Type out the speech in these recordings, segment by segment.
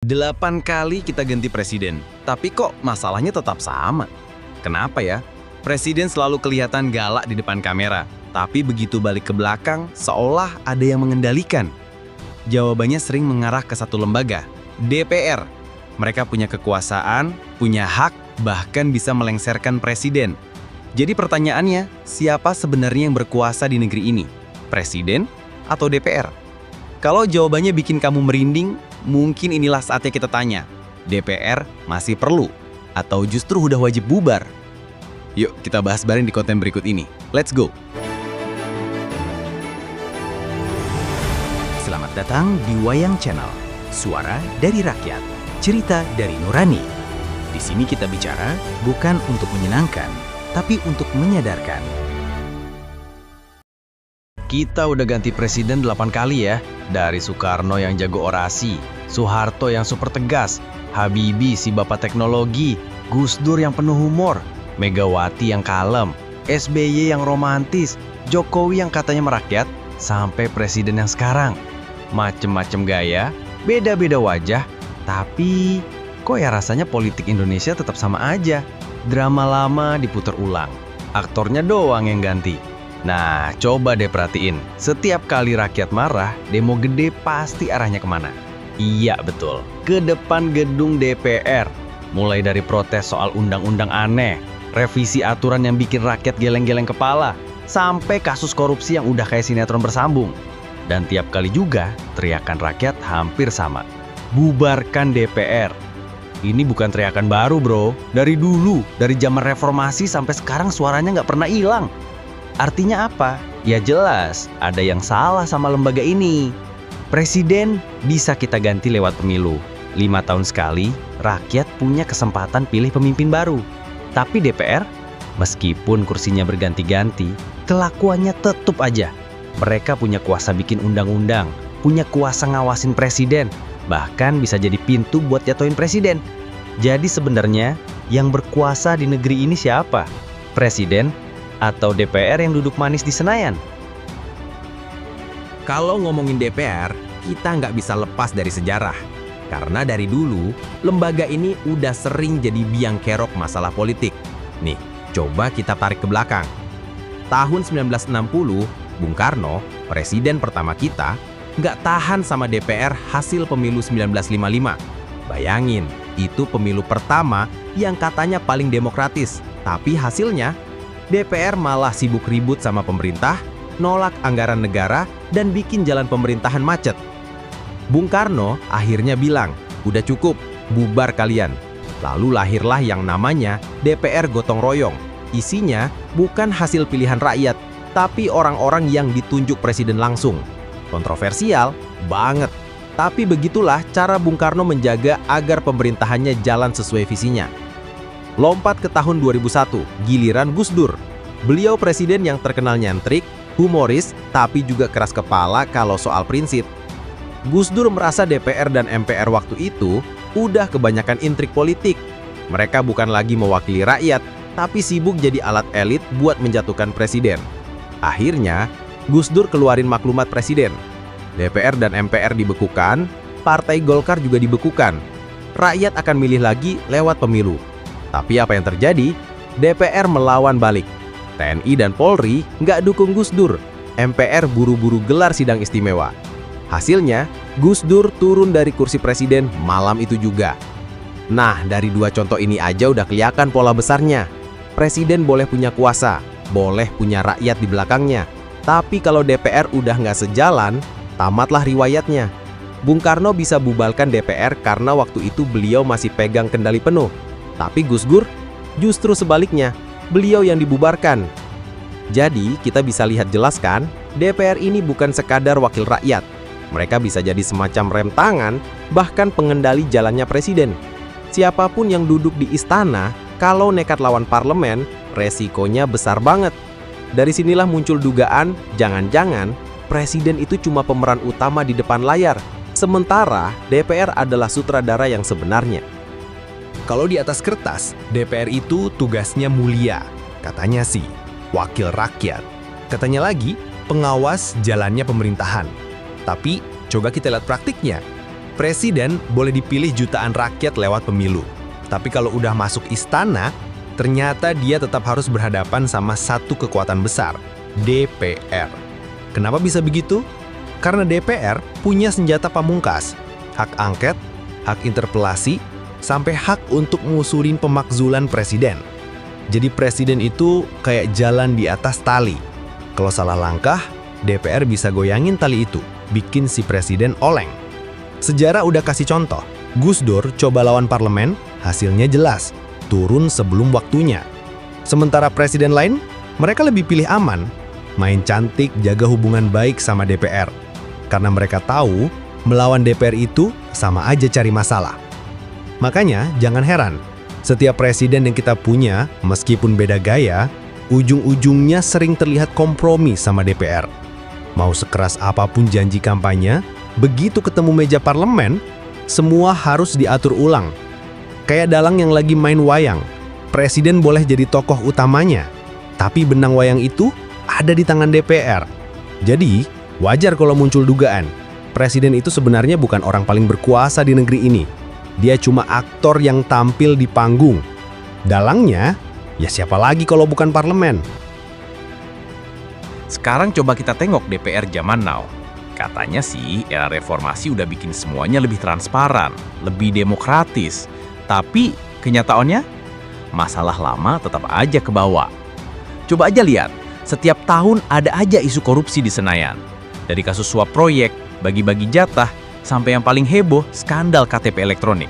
8 kali kita ganti presiden, tapi kok masalahnya tetap sama? Kenapa ya? Presiden selalu kelihatan galak di depan kamera, tapi begitu balik ke belakang, seolah ada yang mengendalikan. Jawabannya sering mengarah ke satu lembaga, DPR. Mereka punya kekuasaan, punya hak, bahkan bisa melengsarkan presiden. Jadi pertanyaannya, siapa sebenarnya yang berkuasa di negeri ini? Presiden atau DPR? Kalau jawabannya bikin kamu merinding, mungkin inilah saatnya kita tanya, DPR masih perlu? Atau justru udah wajib bubar? Yuk kita bahas bareng di konten berikut ini. Let's go! Selamat datang di Wayang Channel, suara dari rakyat, cerita dari nurani. Di sini kita bicara bukan untuk menyenangkan, tapi untuk menyadarkan. Kita udah ganti presiden 8 kali ya. Dari Soekarno yang jago orasi, Soeharto yang super tegas, Habibie si bapak teknologi, Gus Dur yang penuh humor, Megawati yang kalem, SBY yang romantis, Jokowi yang katanya merakyat, sampai presiden yang sekarang. Macem-macem gaya, beda-beda wajah, tapi kok ya rasanya politik Indonesia tetap sama aja. Drama lama diputar ulang, aktornya doang yang ganti. Nah, coba deh perhatiin, setiap kali rakyat marah, demo gede pasti arahnya kemana? Iya betul, ke depan gedung DPR. Mulai dari protes soal undang-undang aneh, revisi aturan yang bikin rakyat geleng-geleng kepala, sampai kasus korupsi yang udah kayak sinetron bersambung. Dan tiap kali juga, teriakan rakyat hampir sama. Bubarkan DPR. Ini bukan teriakan baru bro, dari dulu, dari zaman reformasi sampai sekarang suaranya nggak pernah hilang. Artinya apa? Ya jelas, ada yang salah sama lembaga ini. Presiden bisa kita ganti lewat pemilu. 5 tahun sekali, rakyat punya kesempatan pilih pemimpin baru. Tapi DPR, meskipun kursinya berganti-ganti, kelakuannya tetap aja. Mereka punya kuasa bikin undang-undang, punya kuasa ngawasin presiden, bahkan bisa jadi pintu buat jatuhin presiden. Jadi sebenarnya, yang berkuasa di negeri ini siapa? Presiden atau DPR yang duduk manis di Senayan? Kalau ngomongin DPR, kita nggak bisa lepas dari sejarah. Karena dari dulu, lembaga ini udah sering jadi biang kerok masalah politik. Nih, coba kita tarik ke belakang. Tahun 1960, Bung Karno, presiden pertama kita, nggak tahan sama DPR hasil pemilu 1955. Bayangin, itu pemilu pertama yang katanya paling demokratis. Tapi hasilnya, DPR malah sibuk ribut sama pemerintah, nolak anggaran negara, dan bikin jalan pemerintahan macet. Bung Karno akhirnya bilang, udah cukup, bubar kalian. Lalu lahirlah yang namanya DPR Gotong Royong. Isinya bukan hasil pilihan rakyat, tapi orang-orang yang ditunjuk presiden langsung. Kontroversial banget. Tapi begitulah cara Bung Karno menjaga agar pemerintahannya jalan sesuai visinya. Lompat ke tahun 2001, giliran Gus Dur. Beliau presiden yang terkenal nyentrik, humoris, tapi juga keras kepala kalau soal prinsip. Gus Dur merasa DPR dan MPR waktu itu udah kebanyakan intrik politik. Mereka bukan lagi mewakili rakyat, tapi sibuk jadi alat elit buat menjatuhkan presiden. Akhirnya, Gus Dur keluarin maklumat presiden. DPR dan MPR dibekukan, Partai Golkar juga dibekukan. Rakyat akan milih lagi lewat pemilu. Tapi apa yang terjadi? DPR melawan balik. TNI dan Polri nggak dukung Gus Dur. MPR buru-buru gelar sidang istimewa. Hasilnya, Gus Dur turun dari kursi presiden malam itu juga. Nah, dari dua contoh ini aja udah kelihatan pola besarnya. Presiden boleh punya kuasa, boleh punya rakyat di belakangnya. Tapi kalau DPR udah nggak sejalan, tamatlah riwayatnya. Bung Karno bisa bubarkan DPR karena waktu itu beliau masih pegang kendali penuh. Tapi Gus Dur justru sebaliknya, beliau yang dibubarkan. Jadi kita bisa lihat jelas kan, DPR ini bukan sekadar wakil rakyat. Mereka bisa jadi semacam rem tangan, bahkan pengendali jalannya presiden. Siapapun yang duduk di istana, kalau nekat lawan parlemen, resikonya besar banget. Dari sinilah muncul dugaan, jangan-jangan presiden itu cuma pemeran utama di depan layar, sementara DPR adalah sutradara yang sebenarnya. Kalau di atas kertas, DPR itu tugasnya mulia, katanya sih, wakil rakyat. Katanya lagi, pengawas jalannya pemerintahan. Tapi, coba kita lihat praktiknya. Presiden boleh dipilih jutaan rakyat lewat pemilu. Tapi kalau udah masuk istana, ternyata dia tetap harus berhadapan sama satu kekuatan besar, DPR. Kenapa bisa begitu? Karena DPR punya senjata pamungkas, hak angket, hak interpelasi, sampai hak untuk ngusulin pemakzulan presiden. Jadi presiden itu kayak jalan di atas tali. Kalau salah langkah, DPR bisa goyangin tali itu, bikin si presiden oleng. Sejarah udah kasih contoh, Gus Dur coba lawan parlemen, hasilnya jelas, turun sebelum waktunya. Sementara presiden lain, mereka lebih pilih aman, main cantik, jaga hubungan baik sama DPR. Karena mereka tahu, melawan DPR itu sama aja cari masalah. Makanya, jangan heran, setiap presiden yang kita punya, meskipun beda gaya, ujung-ujungnya sering terlihat kompromi sama DPR. Mau sekeras apapun janji kampanye, begitu ketemu meja parlemen, semua harus diatur ulang. Kayak dalang yang lagi main wayang, presiden boleh jadi tokoh utamanya, tapi benang wayang itu ada di tangan DPR. Jadi, wajar kalau muncul dugaan, presiden itu sebenarnya bukan orang paling berkuasa di negeri ini. Dia cuma aktor yang tampil di panggung. Dalangnya, ya siapa lagi kalau bukan parlemen? Sekarang coba kita tengok DPR zaman now. Katanya sih era reformasi udah bikin semuanya lebih transparan, lebih demokratis. Tapi kenyataannya, masalah lama tetap aja ke bawah. Coba aja lihat, setiap tahun ada aja isu korupsi di Senayan. Dari kasus suap proyek, bagi-bagi jatah, sampai yang paling heboh, skandal KTP elektronik.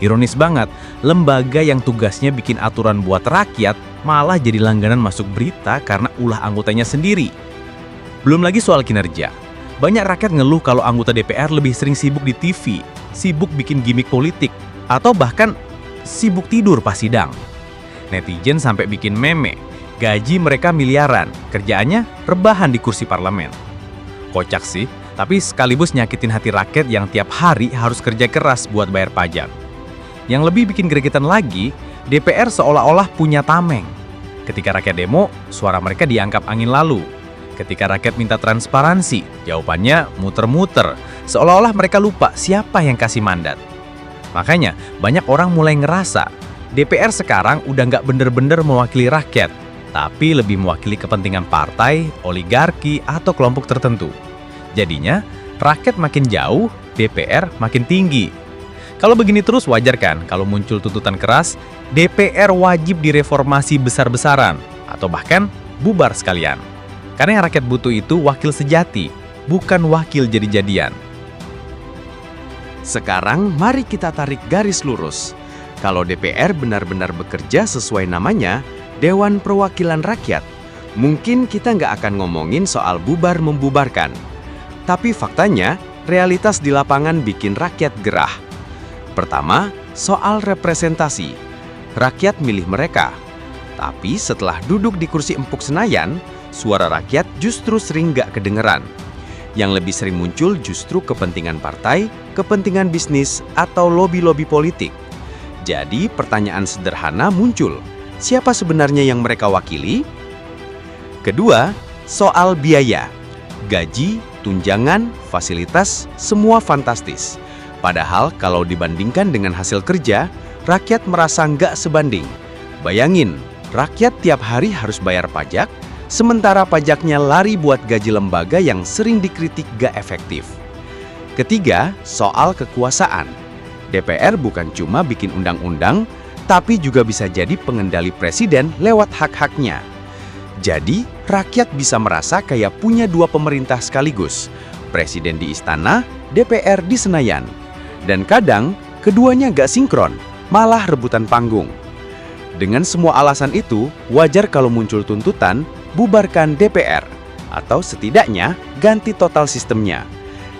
Ironis banget, lembaga yang tugasnya bikin aturan buat rakyat malah jadi langganan masuk berita karena ulah anggotanya sendiri. Belum lagi soal kinerja. Banyak rakyat ngeluh kalau anggota DPR lebih sering sibuk di TV, sibuk bikin gimmick politik, atau bahkan sibuk tidur pas sidang. Netizen sampai bikin meme, gaji mereka miliaran, kerjaannya rebahan di kursi parlemen. Kocak sih, tapi sekaligus nyakitin hati rakyat yang tiap hari harus kerja keras buat bayar pajak. Yang lebih bikin gregetan lagi, DPR seolah-olah punya tameng. Ketika rakyat demo, suara mereka dianggap angin lalu. Ketika rakyat minta transparansi, jawabannya muter-muter, seolah-olah mereka lupa siapa yang kasih mandat. Makanya, banyak orang mulai ngerasa, DPR sekarang udah nggak bener-bener mewakili rakyat, tapi lebih mewakili kepentingan partai, oligarki, atau kelompok tertentu. Jadinya, rakyat makin jauh, DPR makin tinggi. Kalau begini terus wajar kan kalau muncul tuntutan keras, DPR wajib direformasi besar-besaran, atau bahkan bubar sekalian. Karena yang rakyat butuh itu wakil sejati, bukan wakil jadi-jadian. Sekarang mari kita tarik garis lurus. Kalau DPR benar-benar bekerja sesuai namanya, Dewan Perwakilan Rakyat, mungkin kita nggak akan ngomongin soal bubar-membubarkan. Tapi faktanya, realitas di lapangan bikin rakyat gerah. Pertama, soal representasi. Rakyat milih mereka. Tapi setelah duduk di kursi empuk Senayan, suara rakyat justru sering nggak kedengeran. Yang lebih sering muncul justru kepentingan partai, kepentingan bisnis, atau lobi-lobi politik. Jadi pertanyaan sederhana muncul, siapa sebenarnya yang mereka wakili? Kedua, soal biaya. Gaji, tunjangan, fasilitas, semua fantastis. Padahal kalau dibandingkan dengan hasil kerja, rakyat merasa nggak sebanding. Bayangin, rakyat tiap hari harus bayar pajak, sementara pajaknya lari buat gaji lembaga yang sering dikritik gak efektif. Ketiga, soal kekuasaan. DPR bukan cuma bikin undang-undang, tapi juga bisa jadi pengendali presiden lewat hak-haknya. Jadi, rakyat bisa merasa kayak punya dua pemerintah sekaligus, presiden di istana, DPR di Senayan. Dan kadang, keduanya gak sinkron, malah rebutan panggung. Dengan semua alasan itu, wajar kalau muncul tuntutan bubarkan DPR, atau setidaknya ganti total sistemnya.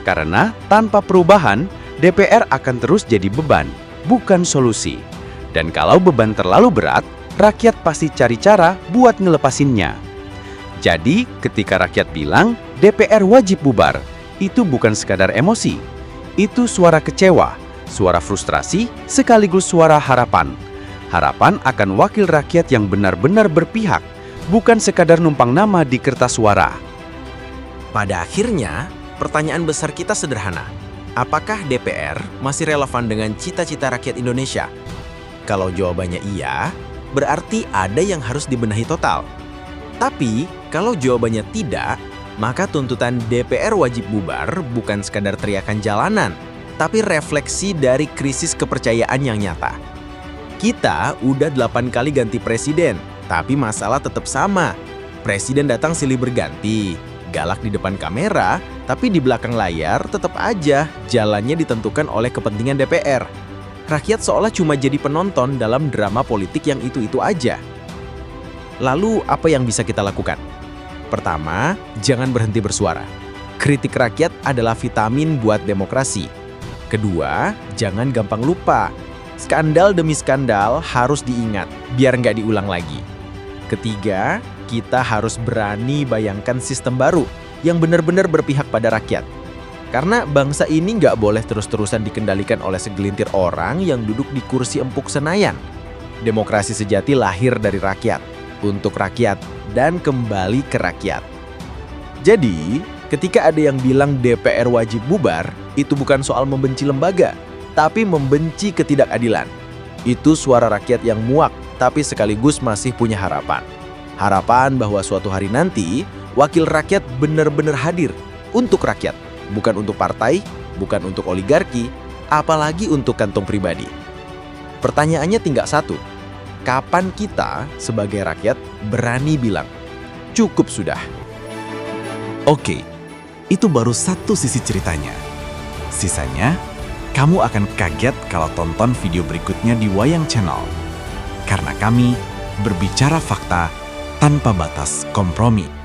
Karena tanpa perubahan, DPR akan terus jadi beban, bukan solusi. Dan kalau beban terlalu berat, rakyat pasti cari cara buat ngelepasinnya. Jadi, ketika rakyat bilang DPR wajib bubar, itu bukan sekadar emosi. Itu suara kecewa, suara frustrasi, sekaligus suara harapan. Harapan akan wakil rakyat yang benar-benar berpihak, bukan sekadar numpang nama di kertas suara. Pada akhirnya, pertanyaan besar kita sederhana. apakah DPR masih relevan dengan cita-cita rakyat Indonesia? Kalau jawabannya iya, berarti ada yang harus dibenahi total. Tapi, kalau jawabannya tidak, maka tuntutan DPR wajib bubar bukan sekadar teriakan jalanan, tapi refleksi dari krisis kepercayaan yang nyata. Kita udah 8 kali ganti presiden, tapi masalah tetap sama. Presiden datang silih berganti, galak di depan kamera, tapi di belakang layar tetap aja jalannya ditentukan oleh kepentingan DPR. Rakyat seolah cuma jadi penonton dalam drama politik yang itu-itu aja. Lalu apa yang bisa kita lakukan? Pertama, jangan berhenti bersuara. Kritik rakyat adalah vitamin buat demokrasi. Kedua, jangan gampang lupa. Skandal demi skandal harus diingat, biar nggak diulang lagi. Ketiga, kita harus berani bayangkan sistem baru yang benar-benar berpihak pada rakyat. Karena bangsa ini nggak boleh terus-terusan dikendalikan oleh segelintir orang yang duduk di kursi empuk Senayan. Demokrasi sejati lahir dari rakyat, untuk rakyat, dan kembali ke rakyat. Jadi, ketika ada yang bilang DPR wajib bubar, itu bukan soal membenci lembaga, tapi membenci ketidakadilan. Itu suara rakyat yang muak, tapi sekaligus masih punya harapan. Harapan bahwa suatu hari nanti, wakil rakyat benar-benar hadir untuk rakyat, bukan untuk partai, bukan untuk oligarki, apalagi untuk kantong pribadi. Pertanyaannya tinggal satu, kapan kita sebagai rakyat berani bilang, cukup sudah? Oke, itu baru satu sisi ceritanya. Sisanya, kamu akan kaget kalau tonton video berikutnya di Wayang Channel. Karena kami berbicara fakta tanpa batas kompromi.